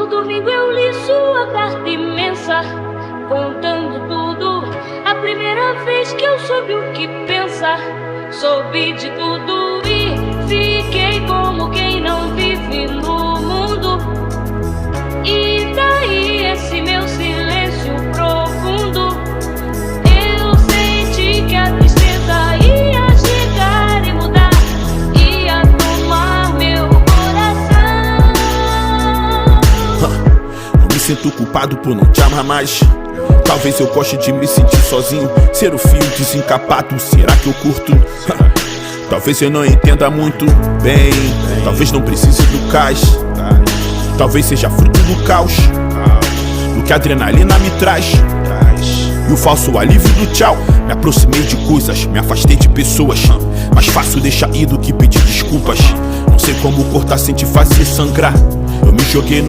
domingo eu li sua carta imensa, contando tudo. A primeira vez que eu soube o que pensa, soube de tudo e fiquei como quem não vive no mundo. E daí esse meu silêncio profundo, eu senti que a tristeza ia chegar e mudar, ia tomar meu coração. Não me sinto culpado por não te amar mais. Talvez eu goste de me sentir sozinho, ser o fio desencapado, será que eu curto? Talvez eu não entenda muito bem, talvez não precise do cais, talvez seja fruto do caos, do que a adrenalina me traz, e o falso alívio do tchau. Me aproximei de coisas, me afastei de pessoas, mais fácil deixar ir do que pedir desculpas. Não sei como cortar sem te fazer sangrar, eu me joguei no